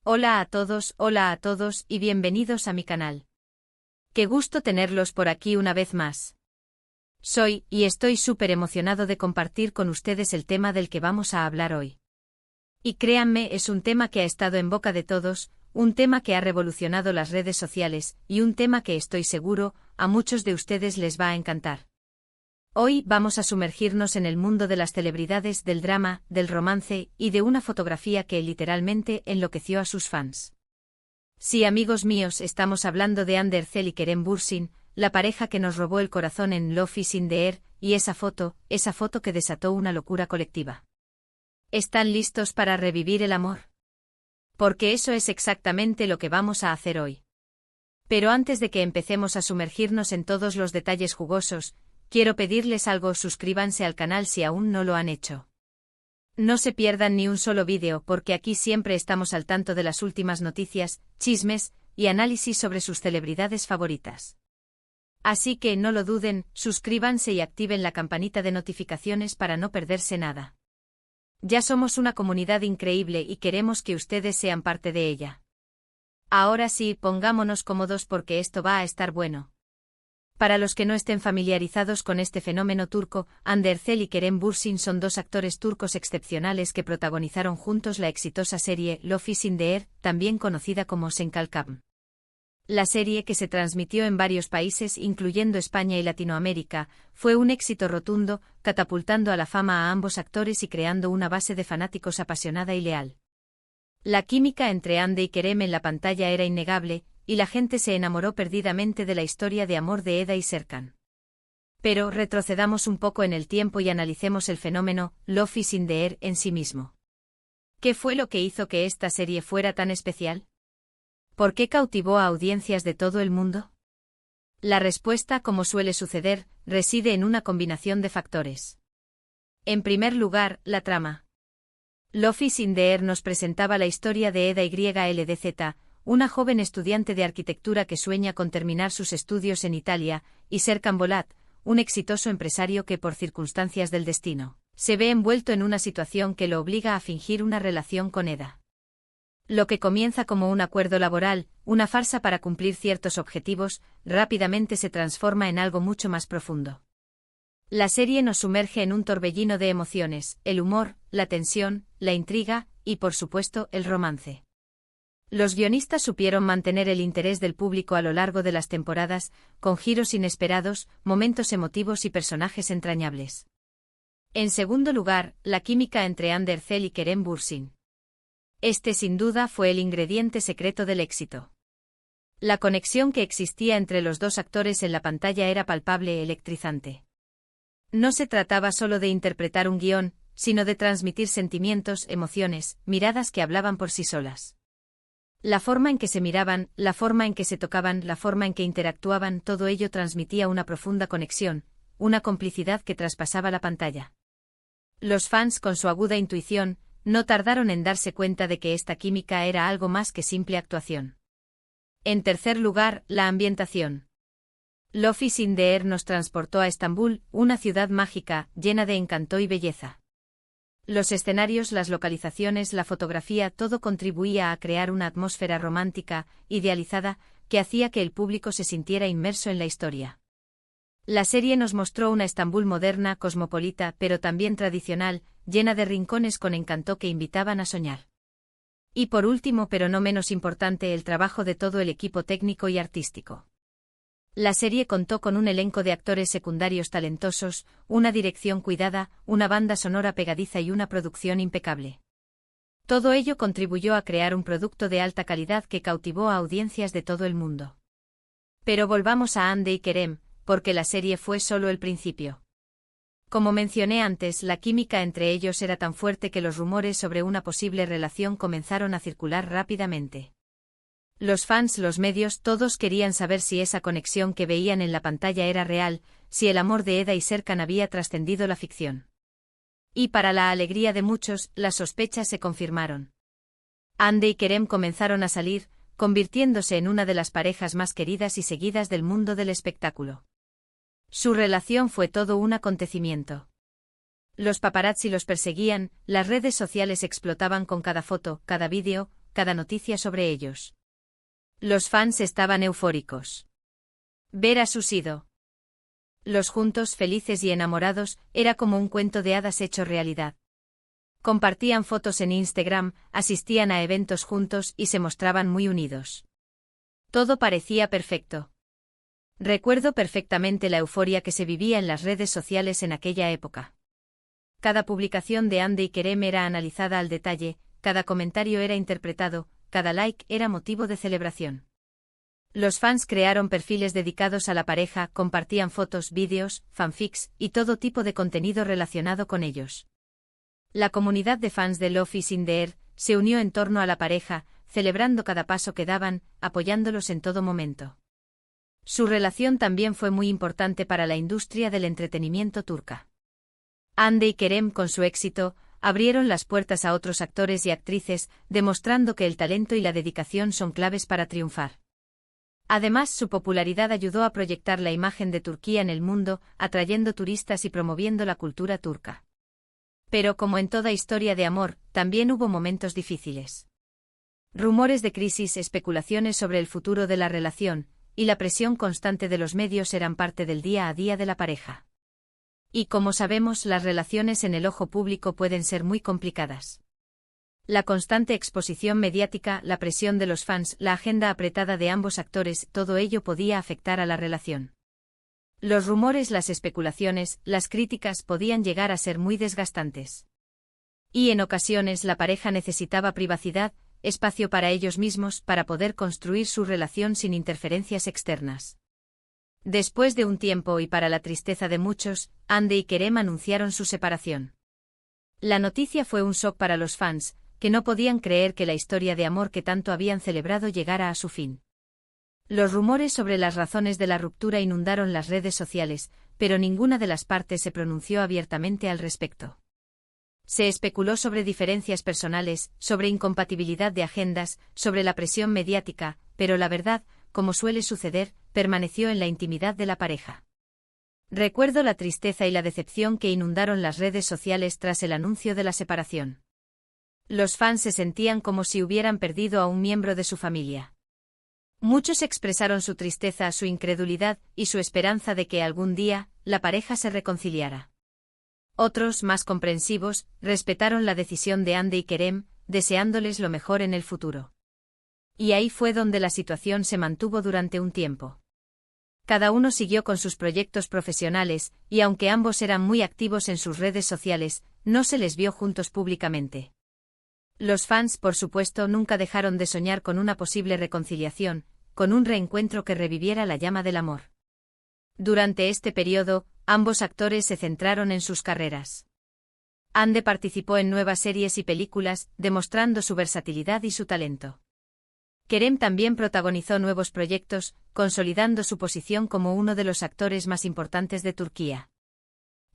Hola a todos y bienvenidos a mi canal. Qué gusto tenerlos por aquí una vez más. Soy, y estoy súper emocionado de compartir con ustedes el tema del que vamos a hablar hoy. Y créanme, es un tema que ha estado en boca de todos, un tema que ha revolucionado las redes sociales, y un tema que estoy seguro, a muchos de ustedes les va a encantar. Hoy vamos a sumergirnos en el mundo de las celebridades, del drama, del romance y de una fotografía que literalmente enloqueció a sus fans. Sí, amigos míos, estamos hablando de Ander Zel y Kerem Bürsin, la pareja que nos robó el corazón en Love is in the Air, y esa foto que desató una locura colectiva. ¿Están listos para revivir el amor? Porque eso es exactamente lo que vamos a hacer hoy. Pero antes de que empecemos a sumergirnos en todos los detalles jugosos, quiero pedirles algo: suscríbanse al canal si aún no lo han hecho. No se pierdan ni un solo vídeo porque aquí siempre estamos al tanto de las últimas noticias, chismes y análisis sobre sus celebridades favoritas. Así que no lo duden, suscríbanse y activen la campanita de notificaciones para no perderse nada. Ya somos una comunidad increíble y queremos que ustedes sean parte de ella. Ahora sí, pongámonos cómodos porque esto va a estar bueno. Para los que no estén familiarizados con este fenómeno turco, Ander Zel y Kerem Bürsin son dos actores turcos excepcionales que protagonizaron juntos la exitosa serie Love is in the Air, también conocida como Senkalkam. La serie, que se transmitió en varios países incluyendo España y Latinoamérica, fue un éxito rotundo, catapultando a la fama a ambos actores y creando una base de fanáticos apasionada y leal. La química entre Ander y Kerem en la pantalla era innegable, y la gente se enamoró perdidamente de la historia de amor de Eda y Serkan. Pero retrocedamos un poco en el tiempo y analicemos el fenómeno Love is in the Air en sí mismo. ¿Qué fue lo que hizo que esta serie fuera tan especial? ¿Por qué cautivó a audiencias de todo el mundo? La respuesta, como suele suceder, reside en una combinación de factores. En primer lugar, la trama. Love is in the Air nos presentaba la historia de Eda YLDZ, una joven estudiante de arquitectura que sueña con terminar sus estudios en Italia, y Serkan Bolat, un exitoso empresario que por circunstancias del destino, se ve envuelto en una situación que lo obliga a fingir una relación con Eda. Lo que comienza como un acuerdo laboral, una farsa para cumplir ciertos objetivos, rápidamente se transforma en algo mucho más profundo. La serie nos sumerge en un torbellino de emociones: el humor, la tensión, la intriga y, por supuesto, el romance. Los guionistas supieron mantener el interés del público a lo largo de las temporadas, con giros inesperados, momentos emotivos y personajes entrañables. En segundo lugar, la química entre Ander Zel y Kerem Bürsin. Este sin duda fue el ingrediente secreto del éxito. La conexión que existía entre los dos actores en la pantalla era palpable e electrizante. No se trataba solo de interpretar un guión, sino de transmitir sentimientos, emociones, miradas que hablaban por sí solas. La forma en que se miraban, la forma en que se tocaban, la forma en que interactuaban, todo ello transmitía una profunda conexión, una complicidad que traspasaba la pantalla. Los fans, con su aguda intuición, no tardaron en darse cuenta de que esta química era algo más que simple actuación. En tercer lugar, la ambientación. Love is in the Air nos transportó a Estambul, una ciudad mágica, llena de encanto y belleza. Los escenarios, las localizaciones, la fotografía, todo contribuía a crear una atmósfera romántica, idealizada, que hacía que el público se sintiera inmerso en la historia. La serie nos mostró una Estambul moderna, cosmopolita, pero también tradicional, llena de rincones con encanto que invitaban a soñar. Y por último, pero no menos importante, el trabajo de todo el equipo técnico y artístico. La serie contó con un elenco de actores secundarios talentosos, una dirección cuidada, una banda sonora pegadiza y una producción impecable. Todo ello contribuyó a crear un producto de alta calidad que cautivó a audiencias de todo el mundo. Pero volvamos a Ander y Kerem, porque la serie fue solo el principio. Como mencioné antes, la química entre ellos era tan fuerte que los rumores sobre una posible relación comenzaron a circular rápidamente. Los fans, los medios, todos querían saber si esa conexión que veían en la pantalla era real, si el amor de Eda y Serkan había trascendido la ficción. Y para la alegría de muchos, las sospechas se confirmaron. Ander y Kerem comenzaron a salir, convirtiéndose en una de las parejas más queridas y seguidas del mundo del espectáculo. Su relación fue todo un acontecimiento. Los paparazzi los perseguían, las redes sociales explotaban con cada foto, cada vídeo, cada noticia sobre ellos. Los fans estaban eufóricos. Ver a sus ídolos los juntos, felices y enamorados, era como un cuento de hadas hecho realidad. Compartían fotos en Instagram, asistían a eventos juntos y se mostraban muy unidos. Todo parecía perfecto. Recuerdo perfectamente la euforia que se vivía en las redes sociales en aquella época. Cada publicación de Hande y Kerem era analizada al detalle, cada comentario era interpretado, cada like era motivo de celebración. Los fans crearon perfiles dedicados a la pareja, compartían fotos, vídeos, fanfics y todo tipo de contenido relacionado con ellos. La comunidad de fans de Love is in the Air se unió en torno a la pareja, celebrando cada paso que daban, apoyándolos en todo momento. Su relación también fue muy importante para la industria del entretenimiento turca. Hande y Kerem, con su éxito, abrieron las puertas a otros actores y actrices, demostrando que el talento y la dedicación son claves para triunfar. Además, su popularidad ayudó a proyectar la imagen de Turquía en el mundo, atrayendo turistas y promoviendo la cultura turca. Pero como en toda historia de amor, también hubo momentos difíciles. Rumores de crisis, especulaciones sobre el futuro de la relación, y la presión constante de los medios eran parte del día a día de la pareja. Y como sabemos, las relaciones en el ojo público pueden ser muy complicadas. La constante exposición mediática, la presión de los fans, la agenda apretada de ambos actores, todo ello podía afectar a la relación. Los rumores, las especulaciones, las críticas podían llegar a ser muy desgastantes. Y en ocasiones la pareja necesitaba privacidad, espacio para ellos mismos, para poder construir su relación sin interferencias externas. Después de un tiempo y para la tristeza de muchos, Hande y Kerem anunciaron su separación. La noticia fue un shock para los fans, que no podían creer que la historia de amor que tanto habían celebrado llegara a su fin. Los rumores sobre las razones de la ruptura inundaron las redes sociales, pero ninguna de las partes se pronunció abiertamente al respecto. Se especuló sobre diferencias personales, sobre incompatibilidad de agendas, sobre la presión mediática, pero la verdad, como suele suceder, permaneció en la intimidad de la pareja. Recuerdo la tristeza y la decepción que inundaron las redes sociales tras el anuncio de la separación. Los fans se sentían como si hubieran perdido a un miembro de su familia. Muchos expresaron su tristeza, su incredulidad y su esperanza de que algún día la pareja se reconciliara. Otros, más comprensivos, respetaron la decisión de Hande y Kerem, deseándoles lo mejor en el futuro. Y ahí fue donde la situación se mantuvo durante un tiempo. Cada uno siguió con sus proyectos profesionales, y aunque ambos eran muy activos en sus redes sociales, no se les vio juntos públicamente. Los fans, por supuesto, nunca dejaron de soñar con una posible reconciliación, con un reencuentro que reviviera la llama del amor. Durante este periodo, ambos actores se centraron en sus carreras. Hande participó en nuevas series y películas, demostrando su versatilidad y su talento. Kerem también protagonizó nuevos proyectos, consolidando su posición como uno de los actores más importantes de Turquía.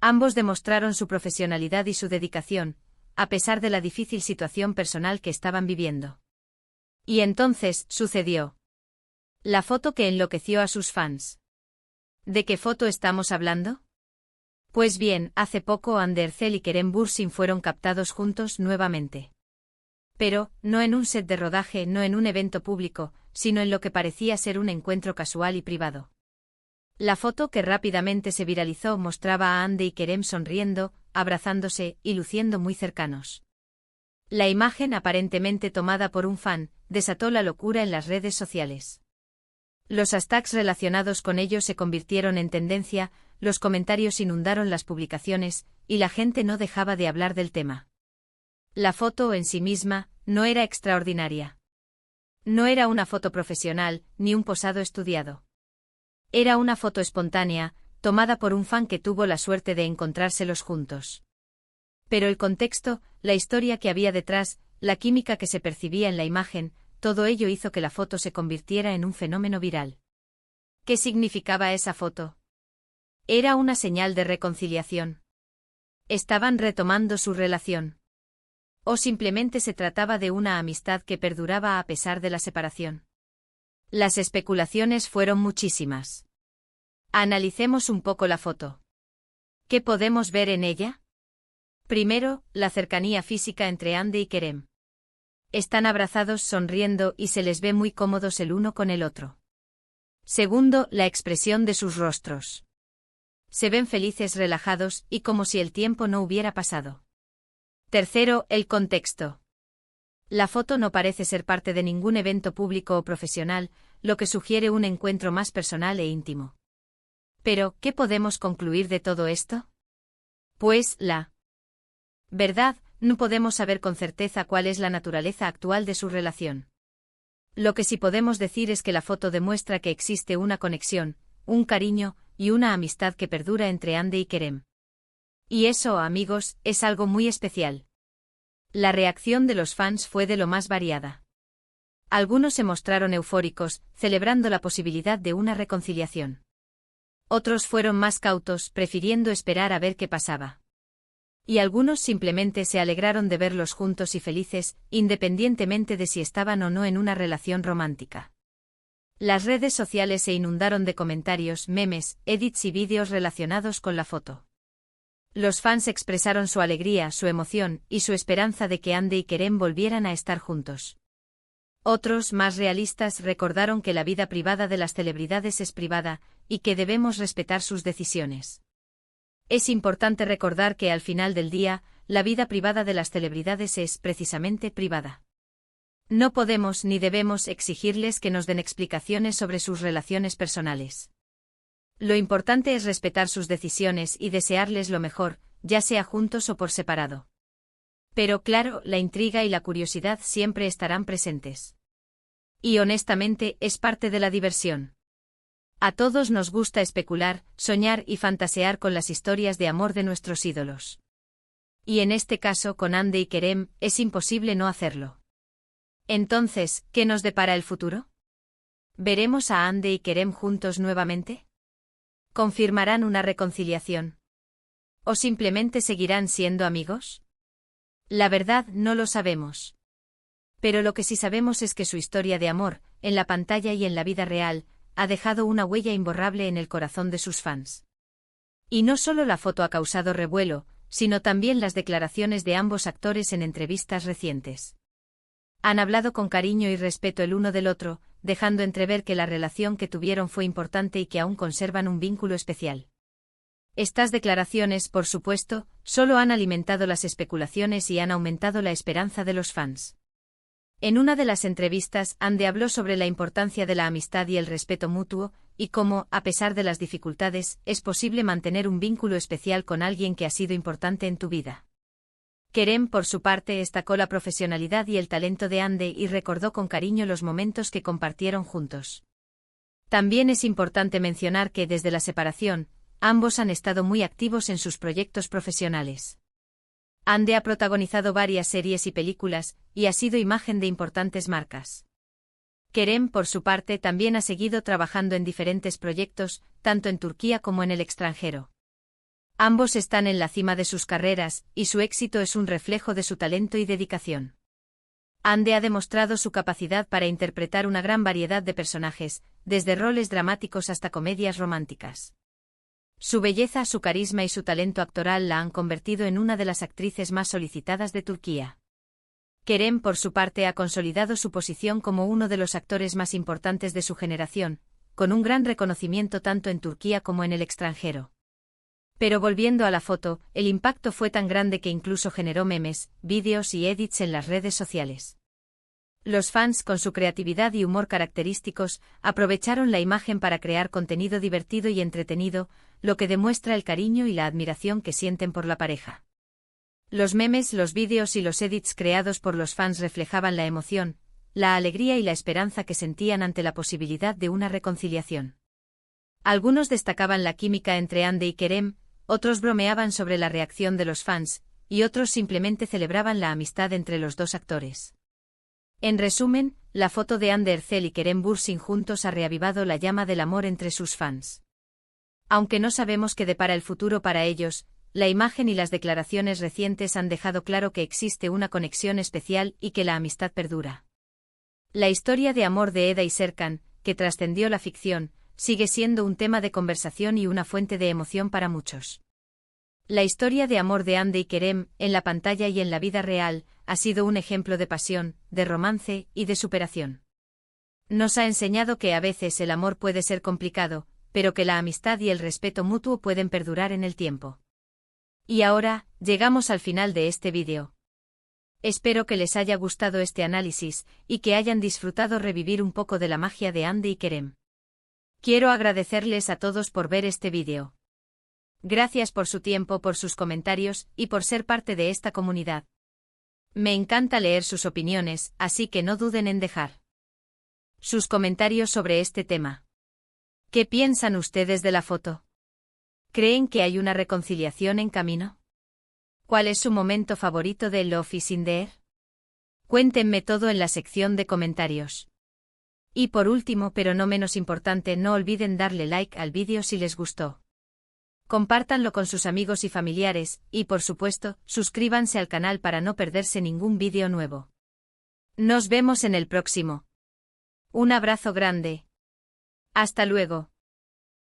Ambos demostraron su profesionalidad y su dedicación, a pesar de la difícil situación personal que estaban viviendo. Y entonces, sucedió. La foto que enloqueció a sus fans. ¿De qué foto estamos hablando? Pues bien, hace poco Hande Erçel y Kerem Bürsin fueron captados juntos nuevamente. Pero, no en un set de rodaje, no en un evento público, sino en lo que parecía ser un encuentro casual y privado. La foto que rápidamente se viralizó mostraba a Hande y Kerem sonriendo, abrazándose y luciendo muy cercanos. La imagen, aparentemente tomada por un fan, desató la locura en las redes sociales. Los hashtags relacionados con ellos se convirtieron en tendencia, los comentarios inundaron las publicaciones, y la gente no dejaba de hablar del tema. La foto en sí misma no era extraordinaria. No era una foto profesional, ni un posado estudiado. Era una foto espontánea, tomada por un fan que tuvo la suerte de encontrárselos juntos. Pero el contexto, la historia que había detrás, la química que se percibía en la imagen, todo ello hizo que la foto se convirtiera en un fenómeno viral. ¿Qué significaba esa foto? Era una señal de reconciliación. ¿Estaban retomando su relación? ¿O simplemente se trataba de una amistad que perduraba a pesar de la separación? Las especulaciones fueron muchísimas. Analicemos un poco la foto. ¿Qué podemos ver en ella? Primero, la cercanía física entre Hande y Kerem. Están abrazados sonriendo y se les ve muy cómodos el uno con el otro. Segundo, la expresión de sus rostros. Se ven felices, relajados y como si el tiempo no hubiera pasado. Tercero, el contexto. La foto no parece ser parte de ningún evento público o profesional, lo que sugiere un encuentro más personal e íntimo. Pero, ¿qué podemos concluir de todo esto? Pues, la verdad, no podemos saber con certeza cuál es la naturaleza actual de su relación. Lo que sí podemos decir es que la foto demuestra que existe una conexión, un cariño y una amistad que perdura entre Andy y Kerem. Y eso, amigos, es algo muy especial. La reacción de los fans fue de lo más variada. Algunos se mostraron eufóricos, celebrando la posibilidad de una reconciliación. Otros fueron más cautos, prefiriendo esperar a ver qué pasaba. Y algunos simplemente se alegraron de verlos juntos y felices, independientemente de si estaban o no en una relación romántica. Las redes sociales se inundaron de comentarios, memes, edits y vídeos relacionados con la foto. Los fans expresaron su alegría, su emoción y su esperanza de que Andy y Kerem volvieran a estar juntos. Otros, más realistas, recordaron que la vida privada de las celebridades es privada y que debemos respetar sus decisiones. Es importante recordar que al final del día, la vida privada de las celebridades es precisamente privada. No podemos ni debemos exigirles que nos den explicaciones sobre sus relaciones personales. Lo importante es respetar sus decisiones y desearles lo mejor, ya sea juntos o por separado. Pero claro, la intriga y la curiosidad siempre estarán presentes. Y honestamente, es parte de la diversión. A todos nos gusta especular, soñar y fantasear con las historias de amor de nuestros ídolos. Y en este caso con Andy y Kerem, es imposible no hacerlo. Entonces, ¿qué nos depara el futuro? ¿Veremos a Andy y Kerem juntos nuevamente? ¿Confirmarán una reconciliación? ¿O simplemente seguirán siendo amigos? La verdad, no lo sabemos. Pero lo que sí sabemos es que su historia de amor, en la pantalla y en la vida real, ha dejado una huella imborrable en el corazón de sus fans. Y no solo la foto ha causado revuelo, sino también las declaraciones de ambos actores en entrevistas recientes. Han hablado con cariño y respeto el uno del otro, dejando entrever que la relación que tuvieron fue importante y que aún conservan un vínculo especial. Estas declaraciones, por supuesto, solo han alimentado las especulaciones y han aumentado la esperanza de los fans. En una de las entrevistas, Andy habló sobre la importancia de la amistad y el respeto mutuo, y cómo, a pesar de las dificultades, es posible mantener un vínculo especial con alguien que ha sido importante en tu vida. Kerem, por su parte, destacó la profesionalidad y el talento de Andy y recordó con cariño los momentos que compartieron juntos. También es importante mencionar que desde la separación, ambos han estado muy activos en sus proyectos profesionales. Andy ha protagonizado varias series y películas, y ha sido imagen de importantes marcas. Kerem, por su parte, también ha seguido trabajando en diferentes proyectos, tanto en Turquía como en el extranjero. Ambos están en la cima de sus carreras, y su éxito es un reflejo de su talento y dedicación. Andy ha demostrado su capacidad para interpretar una gran variedad de personajes, desde roles dramáticos hasta comedias románticas. Su belleza, su carisma y su talento actoral la han convertido en una de las actrices más solicitadas de Turquía. Kerem, por su parte, ha consolidado su posición como uno de los actores más importantes de su generación, con un gran reconocimiento tanto en Turquía como en el extranjero. Pero volviendo a la foto, el impacto fue tan grande que incluso generó memes, vídeos y edits en las redes sociales. Los fans, con su creatividad y humor característicos, aprovecharon la imagen para crear contenido divertido y entretenido, lo que demuestra el cariño y la admiración que sienten por la pareja. Los memes, los vídeos y los edits creados por los fans reflejaban la emoción, la alegría y la esperanza que sentían ante la posibilidad de una reconciliación. Algunos destacaban la química entre Andy y Kerem, otros bromeaban sobre la reacción de los fans, y otros simplemente celebraban la amistad entre los dos actores. En resumen, la foto de Andy Ercel y Kerem Bürsin juntos ha reavivado la llama del amor entre sus fans. Aunque no sabemos qué depara el futuro para ellos, la imagen y las declaraciones recientes han dejado claro que existe una conexión especial y que la amistad perdura. La historia de amor de Eda y Serkan, que trascendió la ficción, sigue siendo un tema de conversación y una fuente de emoción para muchos. La historia de amor de Hande y Kerem, en la pantalla y en la vida real, ha sido un ejemplo de pasión, de romance y de superación. Nos ha enseñado que a veces el amor puede ser complicado, pero que la amistad y el respeto mutuo pueden perdurar en el tiempo. Y ahora, llegamos al final de este vídeo. Espero que les haya gustado este análisis, y que hayan disfrutado revivir un poco de la magia de Hande y Kerem. Quiero agradecerles a todos por ver este vídeo. Gracias por su tiempo, por sus comentarios, y por ser parte de esta comunidad. Me encanta leer sus opiniones, así que no duden en dejar sus comentarios sobre este tema. ¿Qué piensan ustedes de la foto? ¿Creen que hay una reconciliación en camino? ¿Cuál es su momento favorito de Love is in the Air? Cuéntenme todo en la sección de comentarios. Y por último, pero no menos importante, no olviden darle like al vídeo si les gustó. Compártanlo con sus amigos y familiares, y por supuesto, suscríbanse al canal para no perderse ningún vídeo nuevo. Nos vemos en el próximo. Un abrazo grande. Hasta luego.